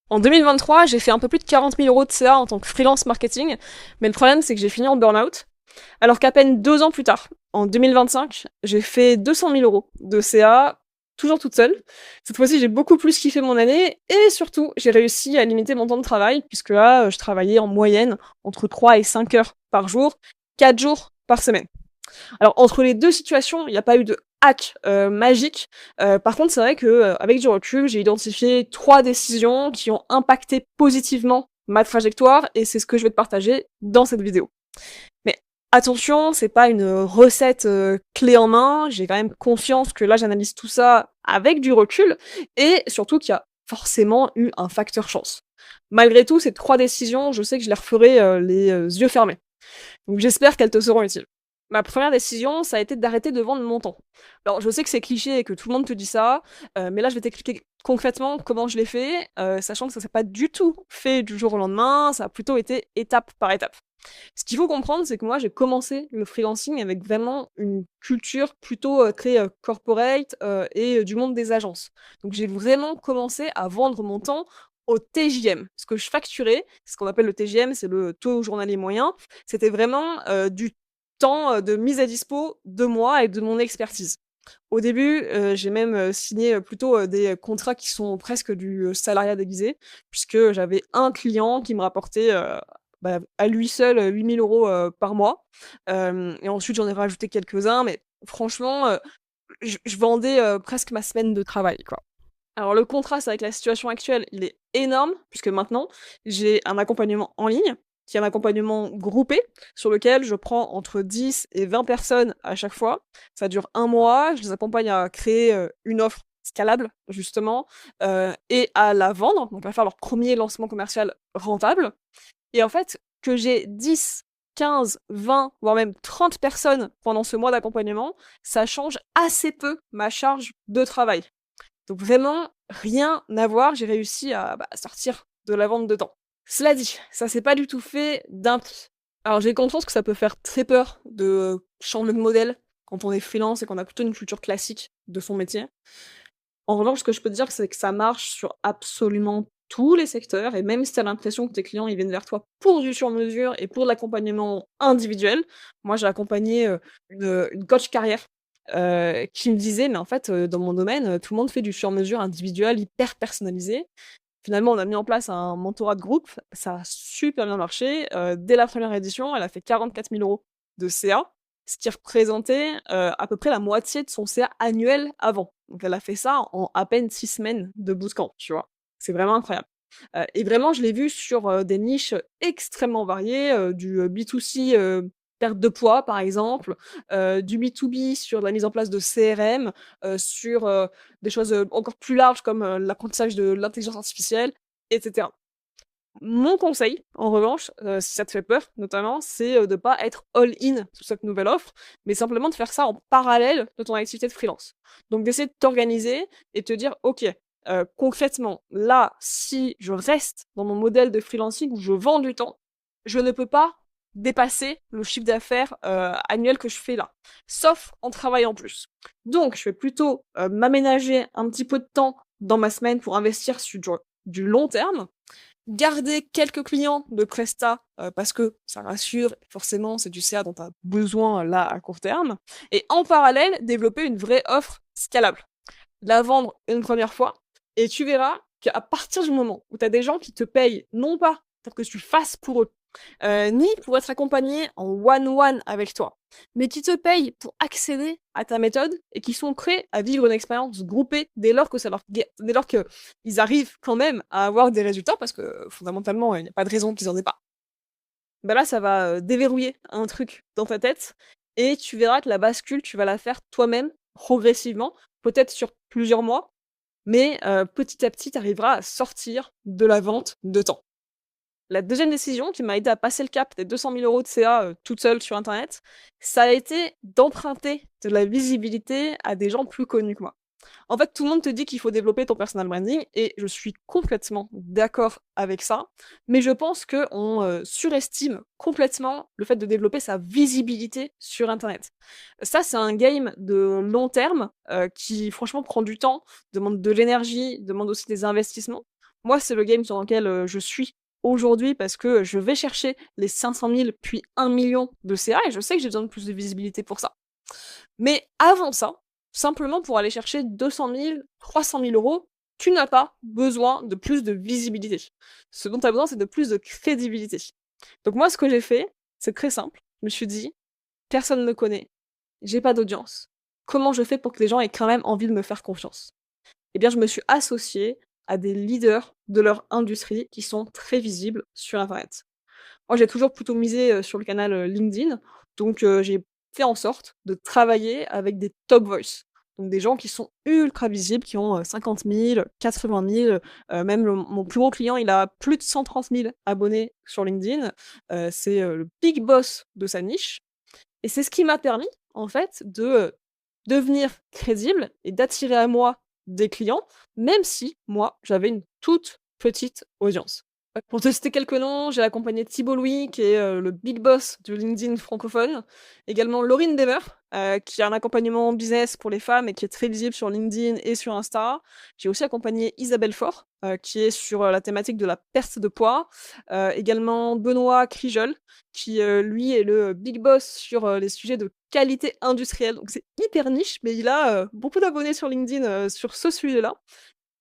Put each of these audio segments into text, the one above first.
En 2023, j'ai fait un peu plus de 40 000 euros de CA en tant que freelance marketing, mais le problème, c'est que j'ai fini en burn-out. Alors qu'à peine 2 ans plus tard, en 2025, j'ai fait 200 000 euros de CA, toujours toute seule. Cette fois-ci, j'ai beaucoup plus kiffé mon année et surtout, j'ai réussi à limiter mon temps de travail, puisque là, je travaillais en moyenne entre 3 et 5 heures par jour, 4 jours par semaine. Alors entre les 2 situations, il n'y a pas eu de hack, magique. Par contre, c'est vrai que, avec du recul, j'ai identifié 3 décisions qui ont impacté positivement ma trajectoire et c'est ce que je vais te partager dans cette vidéo. Mais attention, c'est pas une recette, clé en main. J'ai quand même conscience que là, j'analyse tout ça avec du recul et surtout qu'il y a forcément eu un facteur chance. Malgré tout, ces 3 décisions, je sais que je les referai, les, yeux fermés. Donc j'espère qu'elles te seront utiles. Ma première décision, ça a été d'arrêter de vendre mon temps. Alors je sais que c'est cliché et que tout le monde te dit ça, mais là je vais t'expliquer concrètement comment je l'ai fait, sachant que ça s'est pas du tout fait du jour au lendemain, ça a plutôt été étape par étape. Ce qu'il faut comprendre, c'est que moi j'ai commencé le freelancing avec vraiment une culture plutôt, très, corporate, et du monde des agences. Donc j'ai vraiment commencé à vendre mon temps au TJM. Ce que je facturais, ce qu'on appelle le TJM, c'est le taux journalier moyen, c'était vraiment, du temps, de mise à dispo de moi et de mon expertise. Au début, j'ai même, signé, plutôt, des contrats qui sont presque du, salariat déguisé, puisque j'avais un client qui me rapportait, bah, à lui seul, 8 000 € par mois. Et ensuite j'en ai rajouté quelques-uns, mais franchement, je vendais, presque ma semaine de travail, quoi. Alors le contraste avec la situation actuelle, il est énorme, puisque maintenant, j'ai un accompagnement en ligne, qui est un accompagnement groupé, sur lequel je prends entre 10 et 20 personnes à chaque fois. Ça dure 1 mois, je les accompagne à créer, une offre scalable, justement, et à la vendre, donc à faire leur premier lancement commercial rentable. Et en fait, que j'ai 10, 15, 20, voire même 30 personnes pendant ce mois d'accompagnement, ça change assez peu ma charge de travail. Donc vraiment, rien à voir, j'ai réussi à, bah, sortir de la vente de temps. Cela dit, ça s'est pas du tout fait d'un coup. Alors j'ai conscience que ça peut faire très peur de changer de modèle quand on est freelance et qu'on a plutôt une culture classique de son métier. En revanche, ce que je peux te dire, c'est que ça marche sur absolument tous les secteurs et même si tu as l'impression que tes clients, ils viennent vers toi pour du sur-mesure et pour de l'accompagnement individuel. Moi, j'ai accompagné, une coach carrière, qui me disait: «Mais en fait, dans mon domaine, tout le monde fait du sur-mesure individuel, hyper personnalisé». Finalement, on a mis en place un mentorat de groupe, ça a super bien marché. Dès la première édition, elle a fait 44 000 € de CA, ce qui représentait, à peu près la moitié de son CA annuel avant. Donc elle a fait ça en à peine 6 semaines de bootcamp, tu vois? C'est vraiment incroyable. Et vraiment je l'ai vu sur, des niches extrêmement variées, du, B2C, perte de poids par exemple, du B2B sur la mise en place de CRM, sur, des choses, encore plus larges comme, l'apprentissage de l'intelligence artificielle et cetera. Mon conseil, en revanche, si ça te fait peur notamment, c'est, de pas être all-in sur cette nouvelle offre, mais simplement de faire ça en parallèle de ton activité de freelance. Donc d'essayer de t'organiser et te dire: «OK, concrètement, là, si je reste dans mon modèle de freelancing où je vends du temps, je ne peux pas dépasser le chiffre d'affaires, annuel que je fais là, sauf en travaillant plus. Donc je vais plutôt, m'aménager un petit peu de temps dans ma semaine pour investir sur du long terme, garder quelques clients de prestat, parce que ça rassure, forcément, c'est du CA dont tu as besoin, là, à court terme et en parallèle, développer une vraie offre scalable. La vendre une première fois et tu verras qu'à partir du moment où tu as des gens qui te payent, non pas pour que tu fasses pour eux, ni pour être accompagné en one-one avec toi, mais qui te payent pour accéder à ta méthode et qui sont prêts à vivre une expérience groupée dès lors qu'ils arrivent quand même à avoir des résultats parce que fondamentalement, il n'y a pas de raison qu'ils en aient pas. Bah là, ça va, déverrouiller un truc dans ta tête et tu verras que la bascule, tu vas la faire toi-même, progressivement, peut-être sur plusieurs mois, mais petit à petit, tu arriveras à sortir de la vente de temps. La deuxième décision qui m'a aidé à passer le cap des 200 000 € de CA, toute seule sur internet, ça a été d'emprunter de la visibilité à des gens plus connus que moi. En fait, tout le monde te dit qu'il faut développer ton personal branding et je suis complètement d'accord avec ça, mais je pense qu'on, surestime complètement le fait de développer sa visibilité sur internet. Ça, c'est un game de long terme, qui franchement prend du temps, demande de l'énergie, demande aussi des investissements. Moi, c'est le game sur lequel je suis aujourd'hui parce que je vais chercher les 500 000 puis 1 million de CA et je sais que j'ai besoin de plus de visibilité pour ça. Mais avant ça, simplement pour aller chercher 200 000, 300 000 euros, tu n'as pas besoin de plus de visibilité. Ce dont tu as besoin, c'est de plus de crédibilité. Donc moi, ce que j'ai fait, c'est très simple. Je me suis dit, personne ne me connaît, j'ai pas d'audience. Comment je fais pour que les gens aient quand même envie de me faire confiance? Eh bien, je me suis associée à des leaders de leur industrie qui sont très visibles sur internet. Moi, j'ai toujours plutôt misé, sur le canal, LinkedIn, donc j'ai fait en sorte de travailler avec des top voice. Donc des gens qui sont ultra visibles, qui ont, 50 000, 80 000, même mon plus gros client, il a plus de 130 000 abonnés sur LinkedIn. C'est, le big boss de sa niche et c'est ce qui m'a permis, en fait, de, devenir crédible et d'attirer à moi des clients, même si, moi, j'avais une toute petite audience. Pour te citer quelques noms, j'ai accompagné Thibault Louis, qui est, le big boss de LinkedIn francophone. Également Laurine Demer, qui a un accompagnement business pour les femmes et qui est très visible sur LinkedIn et sur Insta. J'ai aussi accompagné Isabelle Faure, qui est sur, la thématique de la perte de poids. Également Benoît Crijol, qui, lui est le big boss sur, les sujets de qualité industrielle. Donc c'est hyper niche, mais il a, beaucoup d'abonnés sur LinkedIn, sur ce sujet-là.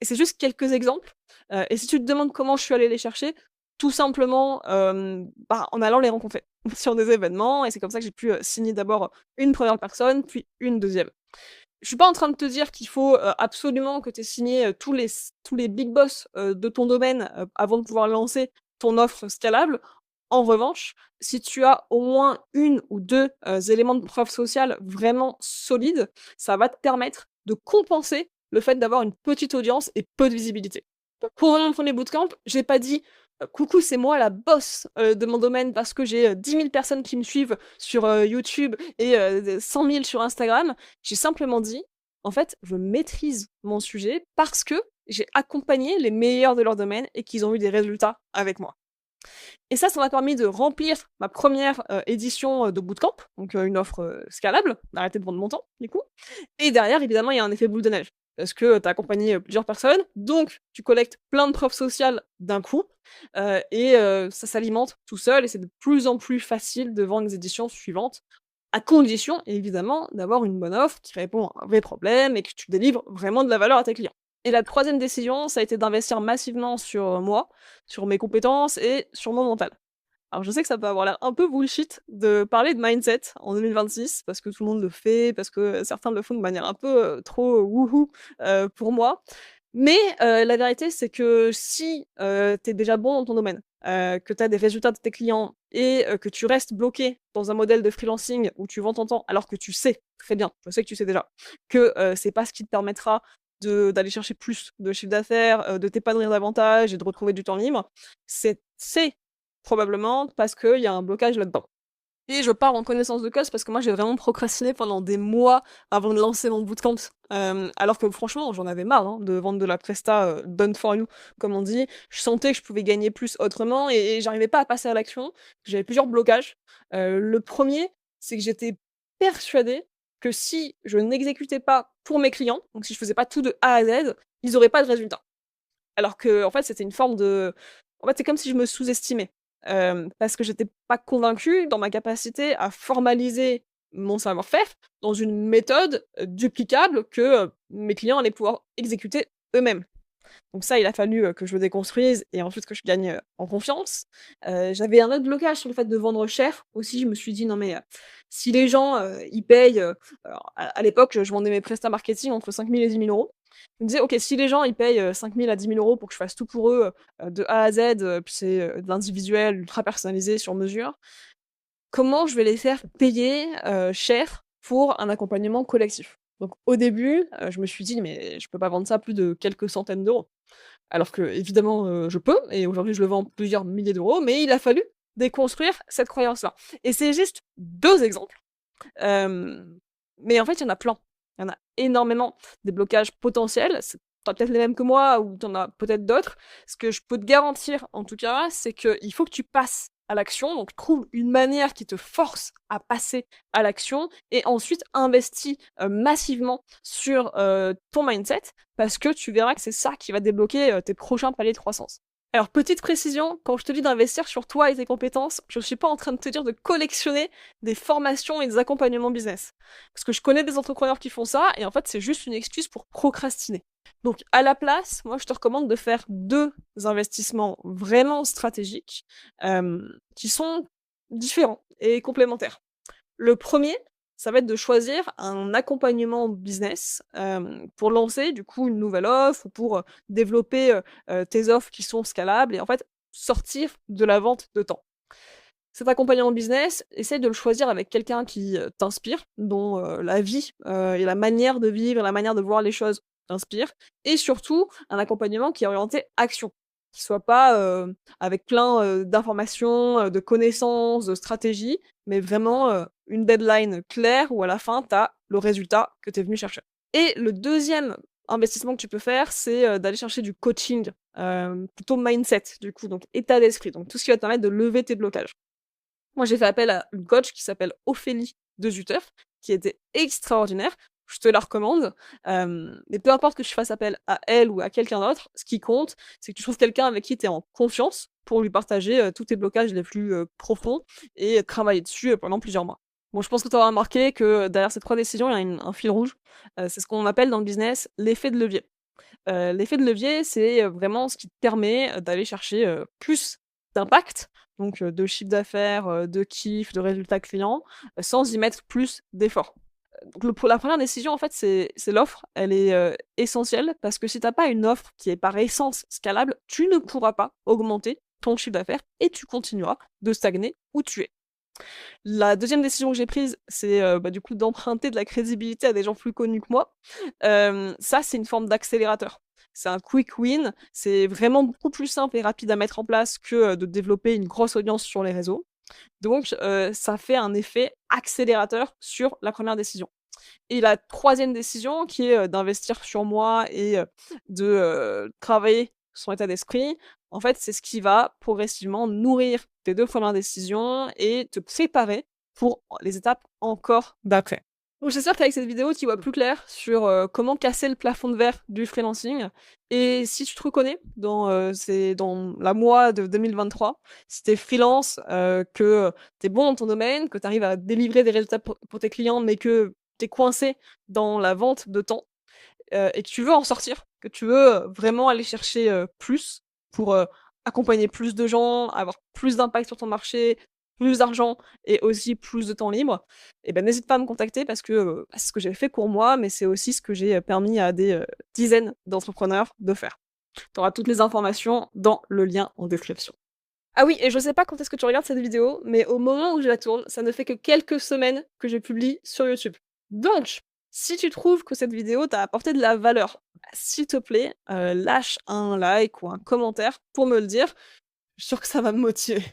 Et c'est juste quelques exemples. Et si tu te demandes comment je suis allée les chercher, tout simplement, en allant les rencontrer sur des événements et c'est comme ça que j'ai pu, signer d'abord une première personne, puis une deuxième. Je suis pas en train de te dire qu'il faut, absolument que tu aies signé, tous les big boss, de ton domaine, avant de pouvoir lancer ton offre scalable. En revanche, si tu as au moins une ou 2 éléments de preuve sociale vraiment solides, ça va te permettre de compenser le fait d'avoir une petite audience et peu de visibilité. Donc pour mon premier bootcamp, j'ai pas dit: «Coucou, c'est moi la boss, de mon domaine parce que j'ai, 10 000 personnes qui me suivent sur, YouTube et 100 000 sur Instagram». J'ai simplement dit: «En fait, je maîtrise mon sujet parce que j'ai accompagné les meilleurs de leur domaine et qu'ils ont eu des résultats avec moi». Et ça m'a permis de remplir ma première édition, de bootcamp, donc une offre, scalable, d'arrêter de vendre mon temps, du coup. Et derrière, évidemment, il y a un effet boule de neige. Parce que, tu as accompagné, plusieurs personnes, donc tu collectes plein de preuves sociales d'un coup, ça s'alimente tout seul et c'est de plus en plus facile de vendre les éditions suivantes, à condition, évidemment, d'avoir une bonne offre qui répond à un vrai problème et que tu délivres vraiment de la valeur à tes clients. Et la troisième décision, ça a été d'investir massivement sur, moi, sur mes compétences et sur mon mental. Alors je sais que ça peut avoir l'air un peu bullshit de parler de mindset en 2026 parce que tout le monde le fait, parce que certains le font de manière un peu, trop wouhou, pour moi. Mais, la vérité c'est que si, tu es déjà bon dans ton domaine, que tu as des résultats de tes clients et que tu restes bloqué dans un modèle de freelancing où tu vends ton temps alors que tu sais très bien, je sais que tu sais déjà, que, c'est pas ce qui te permettra d'aller chercher plus de chiffre d'affaires, de t'épanouir davantage et de retrouver du temps libre, c'est probablement parce qu'il y a un blocage là-dedans. Et je parle en connaissance de cause parce que moi j'ai vraiment procrastiné pendant des mois avant de lancer mon bootcamp. Alors que franchement j'en avais marre, hein, de vendre de la presta, done for you comme on dit. Je sentais que je pouvais gagner plus autrement et j'arrivais pas à passer à l'action. J'avais plusieurs blocages. Le premier, c'est que j'étais persuadée que si je n'exécutais pas pour mes clients, donc si je faisais pas tout de A à Z, ils auraient pas de résultat. Alors qu'en fait, c'était une forme de en fait, c'est comme si je me sous-estimais, parce que j'étais pas convaincue dans ma capacité à formaliser mon savoir-faire dans une méthode, duplicable que, mes clients allaient pouvoir exécuter eux-mêmes. Donc ça, il a fallu, que je le déconstruise et ensuite que je gagne, en confiance. J'avais un autre blocage sur le fait de vendre cher aussi. Je me suis dit: «Non mais, si les gens, ils payent», alors à l'époque, je vendais mes prestats marketing entre 5 000 et 10 000 €. Je me disais: «OK, si les gens ils payent, 5 000 à 10 000 € pour que je fasse tout pour eux, de A à Z, puis c'est, de l'individuel, ultra personnalisé, sur mesure, comment je vais les faire payer, cher pour un accompagnement collectif?» Donc au début, je me suis dit: «Mais je peux pas vendre ça plus de quelques centaines d'euros». Alors qu'évidemment, je peux et aujourd'hui je le vends plusieurs milliers d'euros, mais il a fallu déconstruire cette croyance-là. Et c'est juste 2 exemples. Mais en fait, il y en a plein. Il y en a énormément, des blocages potentiels. Tu as peut-être les mêmes que moi ou tu en as peut-être d'autres. Ce que je peux te garantir, en tout cas, c'est qu'il faut que tu passes à l'action, donc trouve une manière qui te force à passer à l'action et ensuite investis, massivement sur, ton mindset parce que tu verras que c'est ça qui va débloquer, tes prochains paliers de croissance. Alors petite précision, quand je te dis d'investir sur toi et tes compétences, je suis pas en train de te dire de collectionner des formations et des accompagnements business. Parce que je connais des entrepreneurs qui font ça et en fait, c'est juste une excuse pour procrastiner. Donc à la place, moi je te recommande de faire 2 investissements vraiment stratégiques, qui sont différents et complémentaires. Le premier, ça va être de choisir un accompagnement business, pour lancer du coup une nouvelle offre ou pour, développer, tes offres qui sont scalables et en fait sortir de la vente de temps. Cet accompagnement business, essaye de le choisir avec quelqu'un qui, t'inspire, dont, la vie, et la manière de vivre, la manière de voir les choses t'inspire et surtout un accompagnement qui est orienté action. Qui soit pas, avec plein, d'informations, de connaissances, de stratégies, mais vraiment, une deadline claire où à la fin tu as le résultat que tu es venu chercher. Et le deuxième investissement que tu peux faire, c'est, d'aller chercher du coaching, plutôt mindset du coup, donc état d'esprit, donc tout ce qui va te permettre de lever tes blocages. Moi, j'ai fait appel à une coach qui s'appelle Ophélie de Zutter, qui était extraordinaire. Je te la recommande. Mais peu importe que tu fasses appel à elle ou à quelqu'un d'autre, ce qui compte, c'est que tu trouves quelqu'un avec qui tu es en confiance pour lui partager tous tes blocages les plus profonds et travailler dessus pendant plusieurs mois. Bon, je pense que tu auras remarqué que derrière ces 3 décisions, il y a un fil rouge. C'est ce qu'on appelle dans le business l'effet de levier. L'effet de levier, c'est, vraiment ce qui te permet, d'aller chercher, plus d'impact, donc de chiffre d'affaires, de kiff, de résultats clients, sans y mettre plus d'efforts. Donc le pour la première décision, en fait, c'est l'offre. Elle est, essentielle parce que si tu as pas une offre qui est par essence scalable, tu ne pourras pas augmenter ton chiffre d'affaires et tu continueras de stagner où tu es. La deuxième décision que j'ai prise, c'est, du coup, d'emprunter de la crédibilité à des gens plus connus que moi. Ça, c'est une forme d'accélérateur. C'est un quick win, c'est vraiment beaucoup plus simple et rapide à mettre en place que, de développer une grosse audience sur les réseaux. Donc, ça fait un effet accélérateur sur la première décision. Et la troisième décision qui est, d'investir sur moi et de, travailler son état d'esprit, en fait, c'est ce qui va progressivement nourrir tes 2 premières décisions et te préparer pour les étapes encore d'après. Donc j'espère qu'avec cette vidéo, tu y vois plus clair sur, comment casser le plafond de verre du freelancing et si tu te reconnais dans la moi de 2023, si tu es freelance, que, tu es bon dans ton domaine, que tu arrives à délivrer des résultats pour tes clients, mais que tu es coincé dans la vente de temps, et que tu veux en sortir, que tu veux, vraiment aller chercher, plus pour, accompagner plus de gens, avoir plus d'impact sur ton marché, plus d'argent et aussi plus de temps libre, et ben, n'hésite pas à me contacter parce que, c'est ce que j'ai fait pour moi, mais c'est aussi ce que j'ai, permis à des, dizaines d'entrepreneurs de faire. Tu auras toutes les informations dans le lien en description. Ah oui, et je sais pas quand est-ce que tu regardes cette vidéo, mais au moment où je la tourne, ça ne fait que quelques semaines que je publie sur YouTube. Donc, si tu trouves que cette vidéo t'a apporté de la valeur, bah, s'il te plaît, lâche un like ou un commentaire pour me le dire. Je suis sûre que ça va me motiver.